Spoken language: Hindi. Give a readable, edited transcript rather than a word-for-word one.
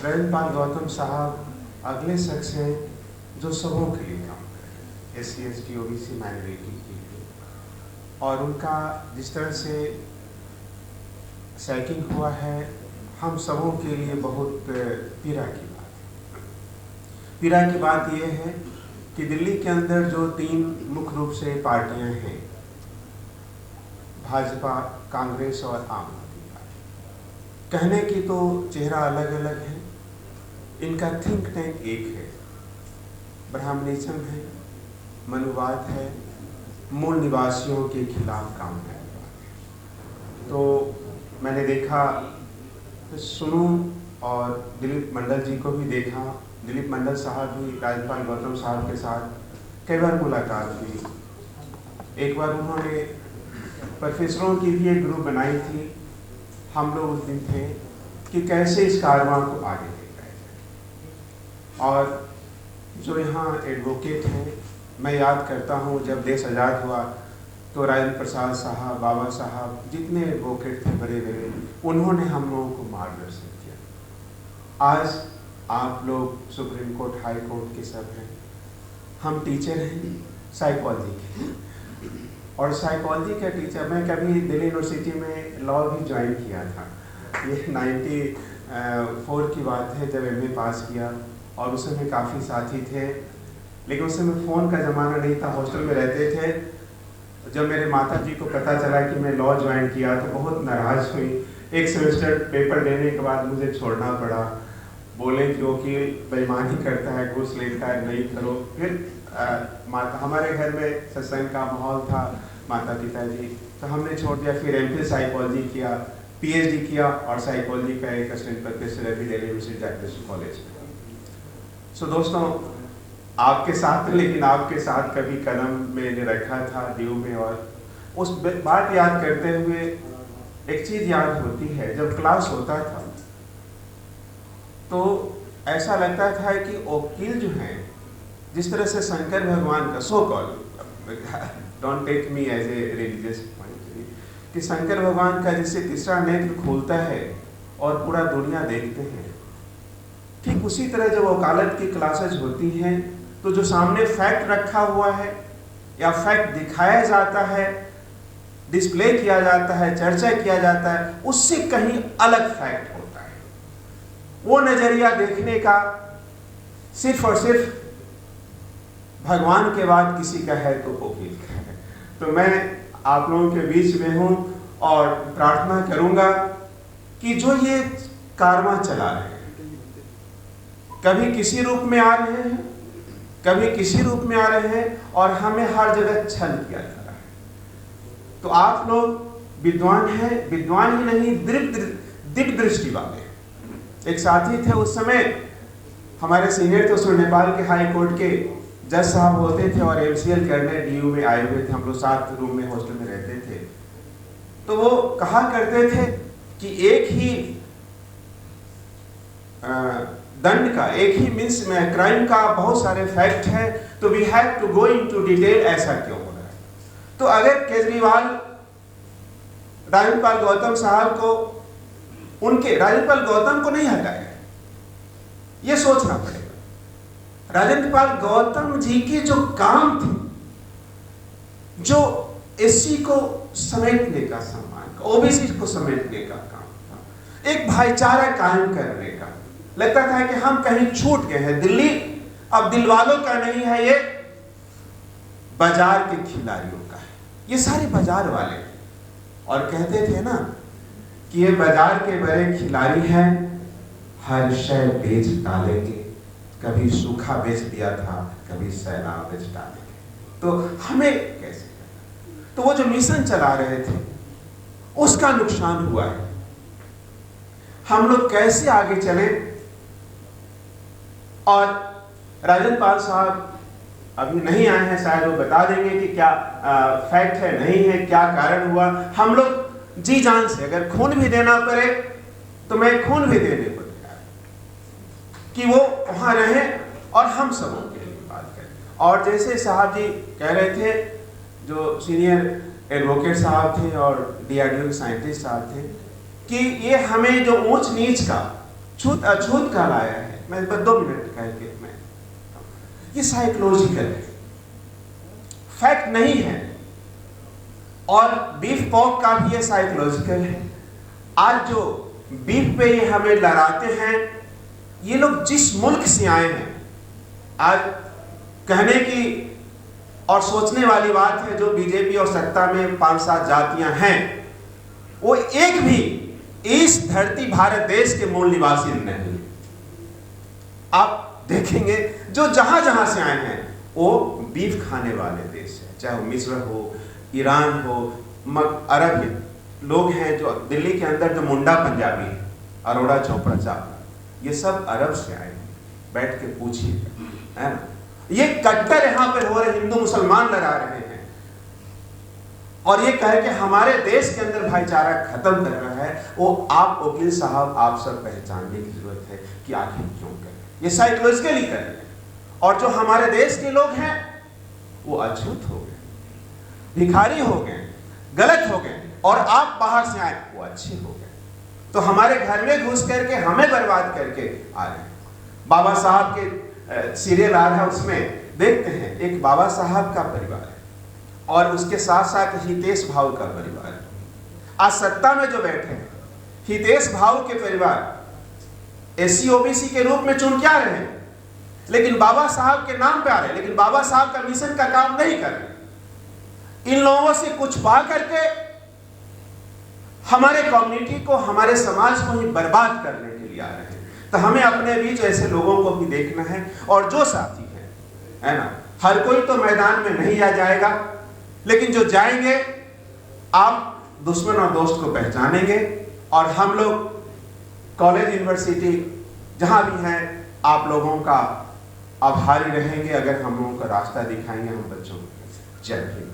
राजनपाल गौतम साहब अगले शख्स हैं जो सबों के लिए काम कर रहे हैं, SC ST OBC माइनॉरिटी के लिए। और उनका जिस तरह से सैकिंग हुआ है, हम सबों के लिए बहुत पीड़ा की बात है। पीड़ा की बात यह है कि दिल्ली के अंदर जो 3 मुख्य रूप से पार्टियां हैं, भाजपा, कांग्रेस और आम आदमी पार्टी, कहने की तो चेहरा अलग अलग है, इनका थिंक टैंक एक है, ब्राह्मणिज्म है, मनुवाद है, मूल निवासियों के खिलाफ काम करने वाले। तो मैंने देखा, सुनू और दिलीप मंडल जी को भी देखा। दिलीप मंडल साहब भी राजनपाल गौतम साहब के साथ कई बार मुलाकात हुई। एक बार उन्होंने प्रोफेसरों की भी एक ग्रुप बनाई थी। हम लोग उस दिन थे कि कैसे इस कारवां को आगे लेकर जाए। और जो यहाँ एडवोकेट हैं, मैं याद करता हूँ जब देश आज़ाद हुआ तो राजेंद्र प्रसाद साहब, बाबा साहब, जितने एडवोकेट थे बड़े बड़े, उन्होंने हम लोगों को मार्गदर्शन किया। आज आप लोग सुप्रीम कोर्ट, हाई कोर्ट के सब हैं, हम टीचर हैं साइकोलॉजी के, और साइकोलॉजी का टीचर, मैं कभी दिल्ली यूनिवर्सिटी में लॉ भी ज्वाइन किया था। ये 94 की बात है जब MA पास किया, और उस समय काफ़ी साथी थे, लेकिन उस समय फ़ोन का ज़माना नहीं था, हॉस्टल में रहते थे। जब मेरे माता जी को पता चला कि मैं लॉ ज्वाइन किया तो बहुत नाराज़ हुई। एक सेमेस्टर पेपर देने के बाद मुझे छोड़ना पड़ा। बोले कि वकील बेईमानी करता है, घूस लेता है, नहीं करो। फिर माता, हमारे घर में सत्संग का माहौल था, माता पिता जी, तो हमने छोड़ दिया। फिर MPhil साइकोलॉजी किया, PhD किया, और साइकोलॉजी का एक असिस्टेंट प्रोफेसर अभी दिल्ली यूनिवर्सिटी जैक्सन कॉलेज में। सो दोस्तों, आपके साथ, लेकिन आपके साथ कभी कदम मैंने रखा था ड्यू में, और उस बात याद करते हुए एक चीज़ याद होती है। जब क्लास होता था तो ऐसा लगता था कि वकील जो हैं, जिस तरह से शंकर भगवान का so call, don't take me as a religious point, कि शंकर भगवान का जैसे तीसरा नेत्र खोलता है और पूरा दुनिया देखते हैं, ठीक उसी तरह जब वकालत की क्लासेज होती हैं तो जो सामने फैक्ट रखा हुआ है या फैक्ट दिखाया जाता है, डिस्प्ले किया जाता है, चर्चा किया जाता है, उससे कहीं अलग फैक्ट होता है। वो नजरिया देखने का सिर्फ और सिर्फ भगवान के बाद किसी का है तो वकील का है। तो मैं आप लोगों के बीच में हूं और प्रार्थना करूंगा कि जो ये कारवां चला रहे हैं, कभी किसी रूप में आ रहे हैं, कभी किसी रूप में आ रहे हैं, और हमें हर जगह छल किया जा रहा है। तो आप लोग विद्वान हैं, विद्वान ही नहीं, दिव्य दृष्टि वाले। एक साथी थे उस समय, हमारे सीनियर थे, उसमें नेपाल के हाई कोर्ट के जज साहब होते थे और MCL करने DU में आए हुए थे। हम लोग साथ रूम में हॉस्टल में रहते थे। तो वो कहा करते थे कि एक ही दंड का, एक ही मीन्स में क्राइम का बहुत सारे फैक्ट हैं, तो we have to go into detail, ऐसा क्यों हो रहा है। तो अगर केजरीवाल राजनपाल गौतम साहब को, उनके राजनपाल गौतम को नहीं हटाया, ये सोचना पड़ेगा। राजनपाल गौतम जी के जो काम थे, जो SC को समेटने का सम्मान, OBC को समेटने का काम था, एक भाईचारा कायम करने का, लगता था कि हम कहीं छूट गए हैं। दिल्ली अब दिल वालों का नहीं है, ये बाजार के खिलाड़ियों का है। ये सारे बाजार वाले, और कहते थे ना कि ये बाजार के बड़े खिलाड़ी हैं, हर शय बेच डालेंगे। कभी सूखा बेच दिया था, कभी सैलाब बेच डालेंगे। तो हमें कैसे करना? तो वो जो मिशन चला रहे थे उसका नुकसान हुआ है। हम लोग कैसे आगे चलें? और राजनपाल साहब अभी नहीं आए हैं, शायद वो बता देंगे कि क्या फैक्ट है, नहीं है, क्या कारण हुआ। हम लोग जी जान से, अगर खून भी देना पड़े तो मैं खून भी देने को तैयार, कि वो वहां रहे और हम सबों के लिए बात करें। और जैसे साहब जी कह रहे थे, जो सीनियर एडवोकेट साहब थे और DRDO के साइंटिस्ट साहब थे, कि ये हमें जो ऊंच नीच का छूत अछूत कहलाया है। मैं बस 2 मिनट कह के मैं, ये साइकोलॉजिकल है, फैक्ट नहीं है। और बीफ पॉक का भी ये साइकोलॉजिकल है। आज जो बीफ पे ये हमें लड़ाते हैं, ये लोग जिस मुल्क से आए हैं, आज कहने की और सोचने वाली बात है, जो बीजेपी और सत्ता में 5-7 जातियां हैं, वो एक भी इस धरती भारत देश के मूल निवासी नहीं। आप देखेंगे जो जहां जहां से आए हैं वो बीफ खाने वाले देश है, चाहे वो मिस्र हो, ईरान हो, अरब लोग हैं जो दिल्ली के अंदर जो मुंडा पंजाबी है, अरोड़ा चोपड़ा साहब, ये सब अरब से आए हैं। बैठ के पूछिए, है ना। ये कट्टर यहाँ पे हो रहे हिंदू मुसलमान लड़ा रहे हैं और ये कहे कि हमारे देश के अंदर भाईचारा खत्म कर रहा है। वो आप वकील साहब, आप सब पहचानने की जरूरत है कि आखिर क्यों कर रहे हैं। ये साइकोलॉजिकली कर रहे हैं। और जो हमारे देश के लोग हैं वो अछूत हो गए, भिखारी हो गए, गलत हो गए, और आप बाहर से आए वो अच्छे हो गए। तो हमारे घर में घुस करके हमें बर्बाद करके आ रहे हैं। बाबा साहब के सीरियल आ रहा है, उसमें देखते हैं एक बाबा साहब का परिवार है और उसके साथ साथ हितेश भाऊ का परिवार है। आज सत्ता में जो बैठे हैं, हितेश भाऊ के परिवार एससी ओबीसी के रूप में चुन के आ रहे हैं, लेकिन बाबा साहब के नाम पे आ रहे हैं, लेकिन बाबा साहब का मिशन का काम नहीं कर रहे। इन लोगों से कुछ पा करके हमारे कम्युनिटी को, हमारे समाज को ही बर्बाद करने के लिए आ रहे हैं। तो हमें अपने बीच ऐसे लोगों को भी देखना है। और जो साथी है ना, हर कोई तो मैदान में नहीं आ जाएगा, लेकिन जो जाएंगे आप दुश्मन और दोस्त को पहचानेंगे। और हम लोग कॉलेज यूनिवर्सिटी जहां भी हैं, आप लोगों का आभारी रहेंगे अगर हम लोगों का रास्ता दिखाएंगे हम बच्चों को। जय हिंद।